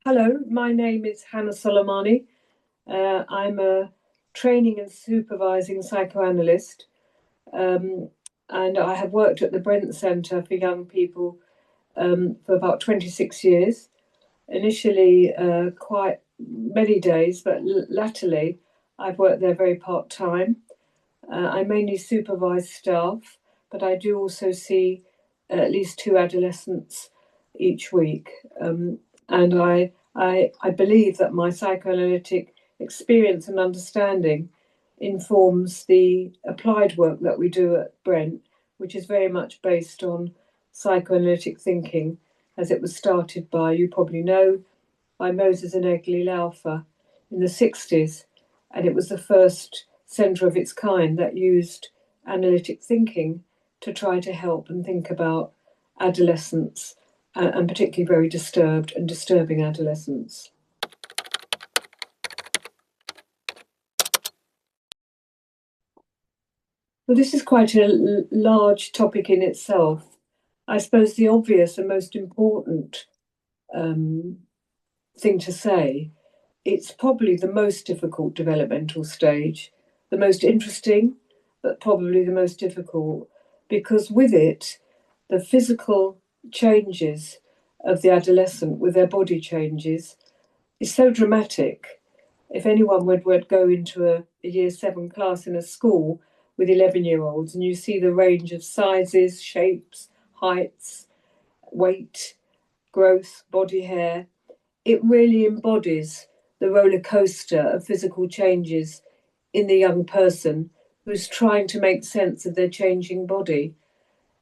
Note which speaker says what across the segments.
Speaker 1: Hello, my name is Hannah Solemani. I'm a training and supervising psychoanalyst, um, and I have worked at the Brent Centre for young people for about 26 years. Initially, quite many days, but latterly, I've worked there very part time. I mainly supervise staff, but I do also see at least two adolescents each week. And I believe that my psychoanalytic experience and understanding informs the applied work that we do at Brent, which is very much based on psychoanalytic thinking, as it was started by, you probably know, by Moses and Egli Laufer in the 60s. And it was the first centre of its kind that used analytic thinking to try to help and think about adolescents, and particularly very disturbed and disturbing adolescents. Well, this is quite a large topic in itself. I suppose the obvious and most important um, thing to say, it's probably the most difficult developmental stage, the most interesting, but probably the most difficult, because with it, the physical changes of the adolescent with their body changes is so dramatic. If anyone would go into a year seven class in a school with 11-year-olds and you see the range of sizes, shapes, heights, weight, growth, body hair, it really embodies the roller coaster of physical changes in the young person who's trying to make sense of their changing body,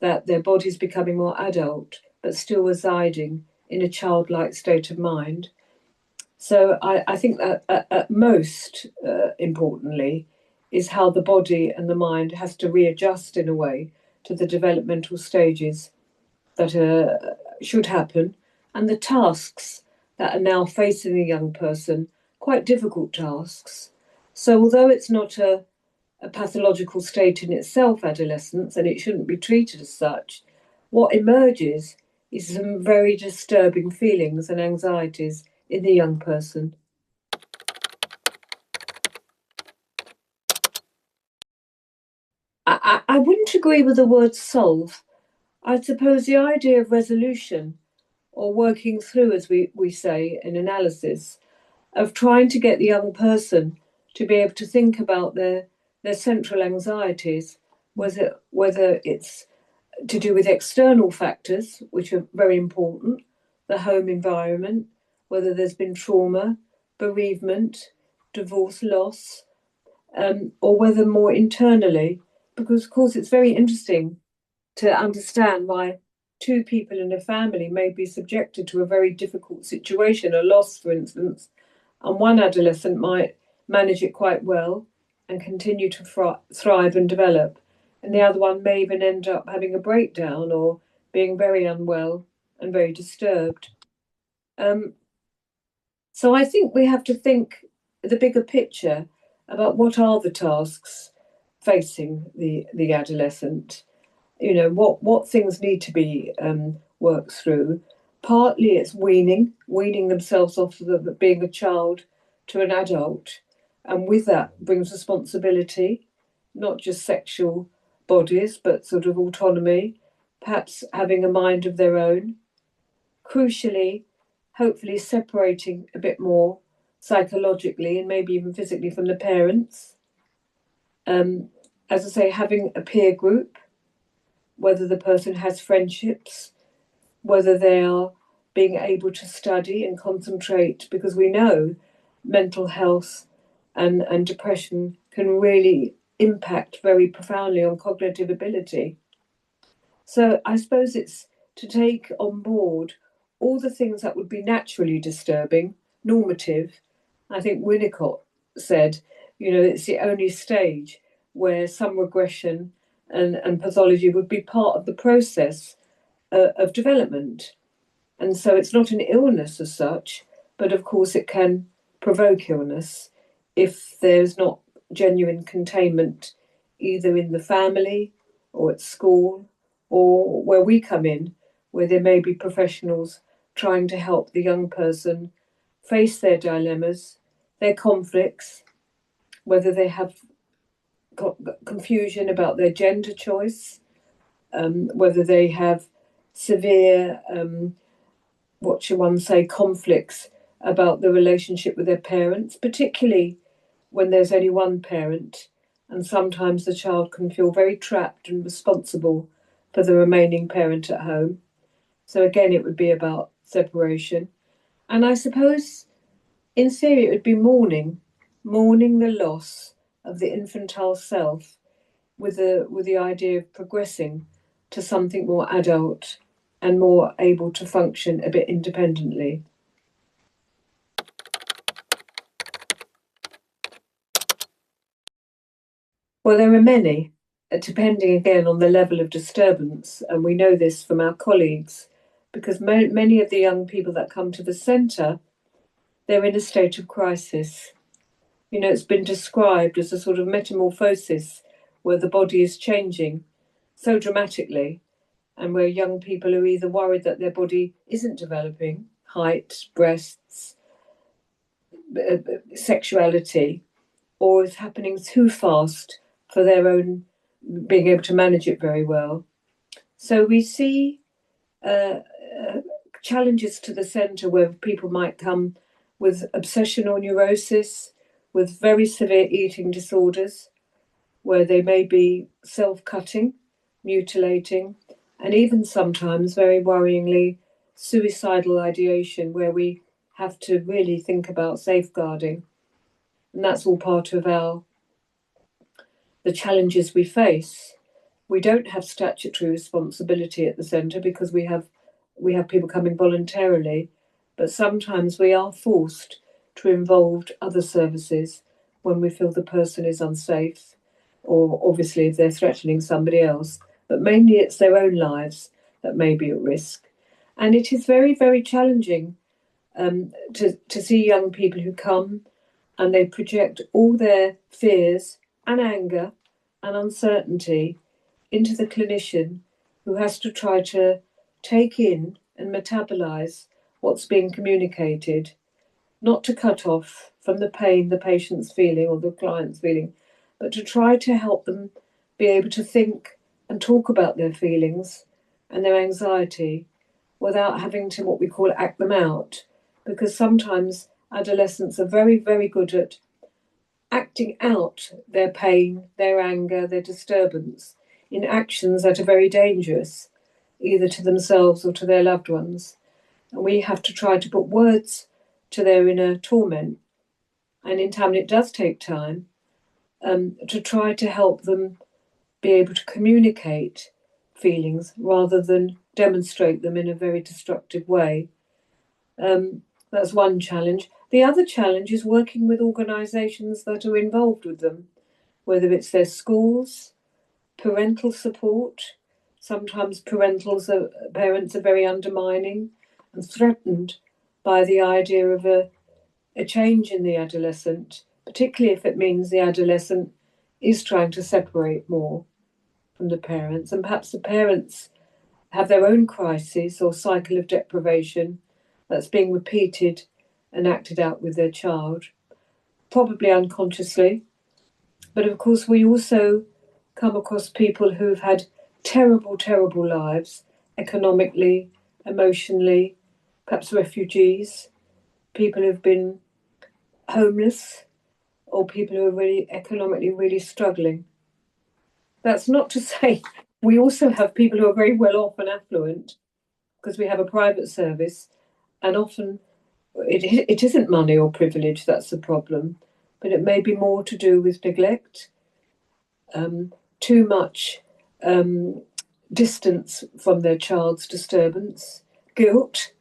Speaker 1: that their body's becoming more adult, but still residing in a childlike state of mind. So I think that at most importantly is how the body and the mind has to readjust in a way to the developmental stages that should happen, and the tasks that are now facing a young person, quite difficult tasks. So although it's not a pathological state in itself, adolescence, and it shouldn't be treated as such, what emerges is some very disturbing feelings and anxieties in the young person. I wouldn't agree with the word solve. I suppose the idea of resolution, or working through, as we say in analysis, of trying to get the young person to be able to think about their central anxieties, whether it's to do with external factors, which are very important, the home environment, whether there's been trauma, bereavement, divorce, loss, or whether more internally, because of course it's very interesting to understand why two people in a family may be subjected to a very difficult situation, a loss, for instance, and one adolescent might manage it quite well and continue to thrive and develop, and the other one may even end up having a breakdown or being very unwell and very disturbed. Um, so I think we have to think the bigger picture about what are the tasks facing the adolescent. You know, what things need to be worked through. Partly it's weaning themselves off of being a child to an adult, and with that brings responsibility, not just sexual bodies, but sort of autonomy, perhaps having a mind of their own. Crucially, hopefully separating a bit more psychologically and maybe even physically from the parents. Um, as I say, having a peer group, whether the person has friendships, whether they are being able to study and concentrate, because we know mental health and depression can really impact very profoundly on cognitive ability. So I suppose it's to take on board all the things that would be naturally disturbing, normative. I think Winnicott said, you know, it's the only stage where some regression and pathology would be part of the process of development. And so it's not an illness as such, but of course it can provoke illness if there's not genuine containment either in the family or at school or where we come in, where there may be professionals trying to help the young person face their dilemmas, their conflicts, whether they have confusion about their gender choice, whether they have severe, what should one say, conflicts about the relationship with their parents, particularly when there's only one parent, and sometimes the child can feel very trapped and responsible for the remaining parent at home. So again, it would be about separation. And I suppose in theory it would be mourning the loss of the infantile self, with the idea of progressing to something more adult and more able to function a bit independently. Well, there are many, depending again on the level of disturbance, and we know this from our colleagues, because many of the young people that come to the centre, they're in a state of crisis. You know, it's been described as a sort of metamorphosis where the body is changing so dramatically, and where young people are either worried that their body isn't developing, height, breasts, sexuality, or is happening too fast for their own being able to manage it very well. So we see challenges to the centre where people might come with obsessional neurosis, with very severe eating disorders, where they may be self-cutting, mutilating, and even sometimes, very worryingly, suicidal ideation, where we have to really think about safeguarding. And that's all part of the challenges we face. We don't have statutory responsibility at the centre because we have people coming voluntarily, but sometimes we are forced to involve other services when we feel the person is unsafe, or obviously if they're threatening somebody else, but mainly it's their own lives that may be at risk. And it is very, very challenging to see young people who come and they project all their fears and anger and uncertainty into the clinician, who has to try to take in and metabolize what's being communicated, not to cut off from the pain the patient's feeling or the client's feeling, but to try to help them be able to think and talk about their feelings and their anxiety without having to, what we call, act them out. Because sometimes adolescents are very, very good at acting out their pain, their anger, their disturbance in actions that are very dangerous, either to themselves or to their loved ones. And we have to try to put words to their inner torment. And in time, it does take time to try to help them be able to communicate feelings rather than demonstrate them in a very destructive way. That's one challenge. The other challenge is working with organisations that are involved with them, whether it's their schools, parental support. Sometimes parents are very undermining and threatened by the idea of a change in the adolescent, particularly if it means the adolescent is trying to separate more from the parents, and perhaps the parents have their own crisis or cycle of deprivation that's being repeated and acted out with their child, probably unconsciously. But of course, we also come across people who've had terrible, terrible lives, economically, emotionally, perhaps refugees, people who've been homeless, or people who are really economically really struggling. That's not to say we also have people who are very well off and affluent, because we have a private service, and often it isn't money or privilege that's the problem, but it may be more to do with neglect, too much distance from their child's disturbance, guilt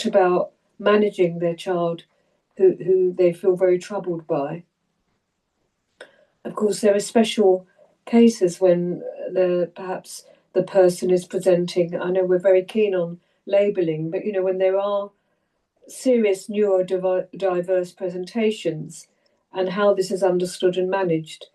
Speaker 1: about managing their child who they feel very troubled by. Of course, there are special cases when perhaps the person is presenting. I know we're very keen on labelling, but when there are serious neurodiverse presentations, and how this is understood and managed,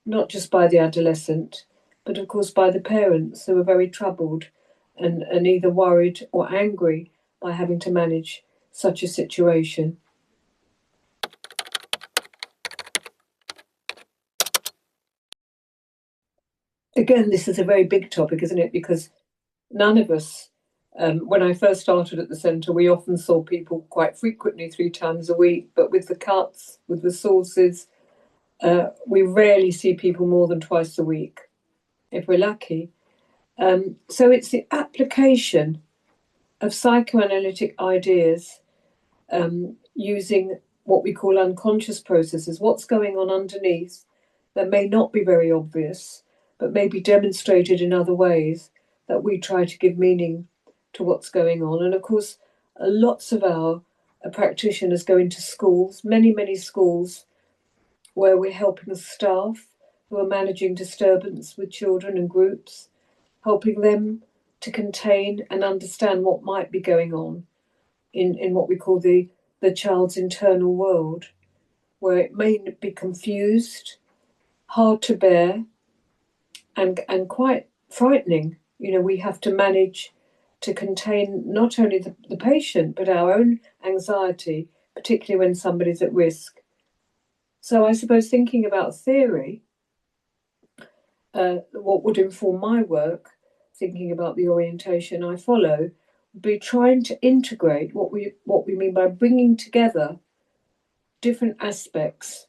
Speaker 1: not just by the adolescent, but of course by the parents, who are very troubled and either worried or angry by having to manage such a situation. again, this is a very big topic, isn't it? Because none of us, when I first started at the centre, we often saw people quite frequently 3 times a week, but with the cuts, with the sources, we rarely see people more than twice a week, if we're lucky. So it's the application of psychoanalytic ideas using what we call unconscious processes, what's going on underneath that may not be very obvious, but may be demonstrated in other ways, that we try to give meaning to what's going on. And of course, lots of our practitioners go into schools, many schools, where we're helping staff who are managing disturbance with children and groups, helping them to contain and understand what might be going on in what we call the child's internal world, where it may be confused, hard to bear, and quite frightening. We have to manage to contain not only the patient, but our own anxiety, particularly when somebody's at risk. So I suppose thinking about theory, what would inform my work, thinking about the orientation I follow, would be trying to integrate what we mean by bringing together different aspects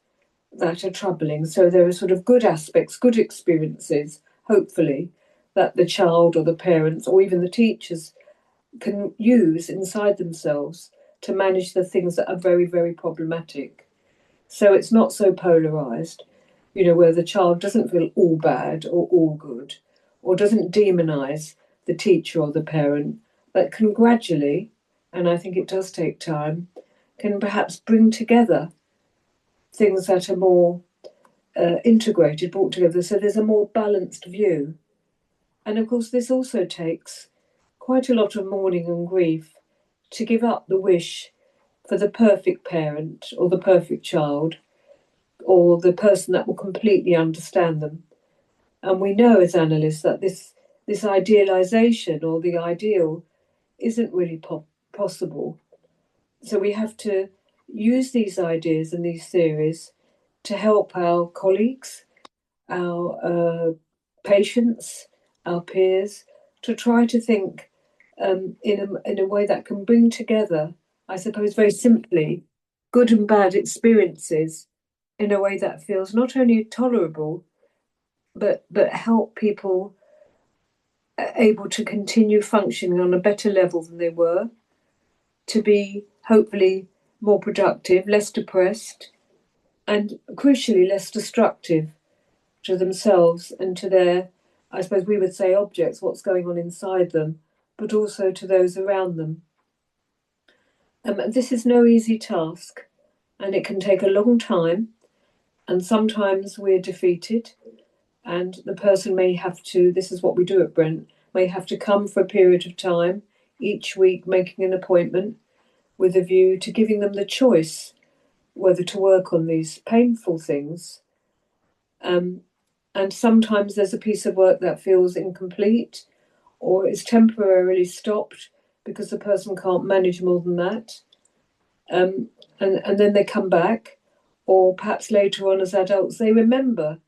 Speaker 1: that are troubling. So there are sort of good aspects, good experiences, hopefully, that the child or the parents or even the teachers can use inside themselves to manage the things that are very, very problematic. So it's not so polarized, where the child doesn't feel all bad or all good, or doesn't demonize the teacher or the parent, but can gradually, and I think it does take time, can perhaps bring together things that are more integrated, brought together, so there's a more balanced view. And of course, this also takes quite a lot of mourning and grief to give up the wish for the perfect parent or the perfect child or the person that will completely understand them. And we know as analysts that this idealization or the ideal isn't really possible. So we have to use these ideas and these theories to help our colleagues, our patients, our peers, to try to think in a way that can bring together, I suppose very simply, good and bad experiences in a way that feels not only tolerable, but help people able to continue functioning on a better level than they were, to be hopefully more productive, less depressed, and crucially less destructive to themselves and to their, I suppose we would say, objects, what's going on inside them, but also to those around them. This is no easy task, and it can take a long time, and sometimes we're defeated, and the person may have to, this is what we do at Brent, may have to come for a period of time, each week making an appointment with a view to giving them the choice whether to work on these painful things. And sometimes there's a piece of work that feels incomplete or is temporarily stopped because the person can't manage more than that. And then they come back, or perhaps later on as adults, they remember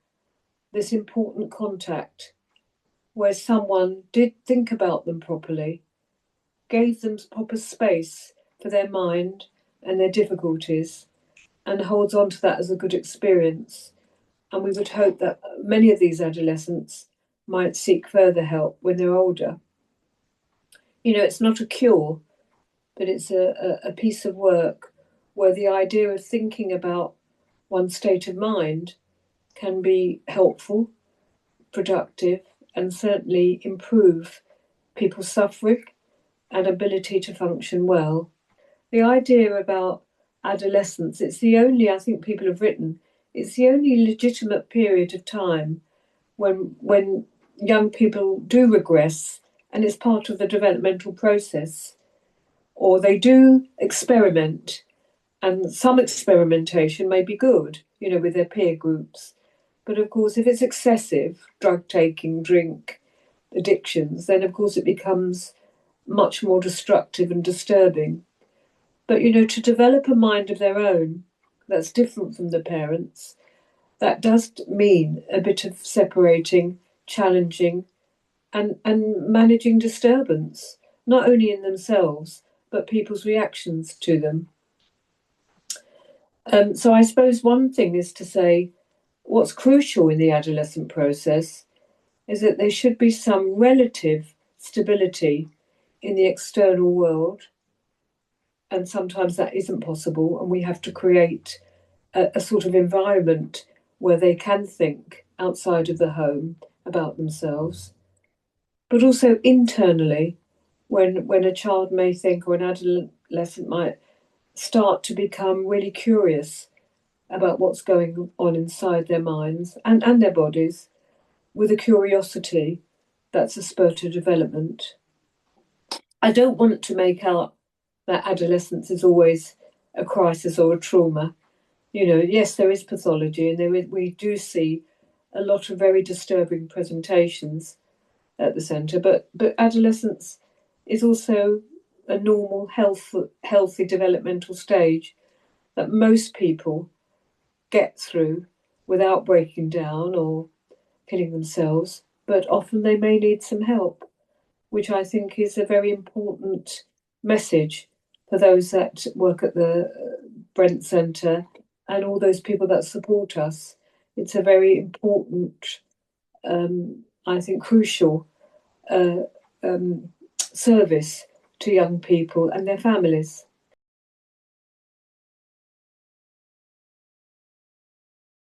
Speaker 1: this important contact where someone did think about them properly, gave them proper space for their mind and their difficulties, and holds on to that as a good experience. And we would hope that many of these adolescents might seek further help when they're older. It's not a cure, but it's a piece of work where the idea of thinking about one's state of mind can be helpful, productive, and certainly improve people's suffering and ability to function well. The idea about adolescence, it's the only, I think people have written, it's the only legitimate period of time when young people do regress, and it's part of the developmental process, or they do experiment, and some experimentation may be good, with their peer groups. But of course, if it's excessive, drug taking, drink, addictions, then of course it becomes much more destructive and disturbing. But, to develop a mind of their own that's different from the parents, that does mean a bit of separating challenging, and managing disturbance, not only in themselves, but people's reactions to them. So I suppose one thing is to say what's crucial in the adolescent process is that there should be some relative stability in the external world. And sometimes that isn't possible, and we have to create a sort of environment where they can think outside of the home about themselves. But also internally, when a child may think, or an adolescent might start to become really curious about what's going on inside their minds and their bodies, with a curiosity that's a spur to development. I don't want to make out that adolescence is always a crisis or a trauma. You know, yes, there is pathology, and we do see a lot of very disturbing presentations at the centre, but adolescence is also a normal, healthy developmental stage that most people get through without breaking down or killing themselves, but often they may need some help, which I think is a very important message for those that work at the Brent Centre and all those people that support us. It's a very important, I think, crucial service to young people and their families.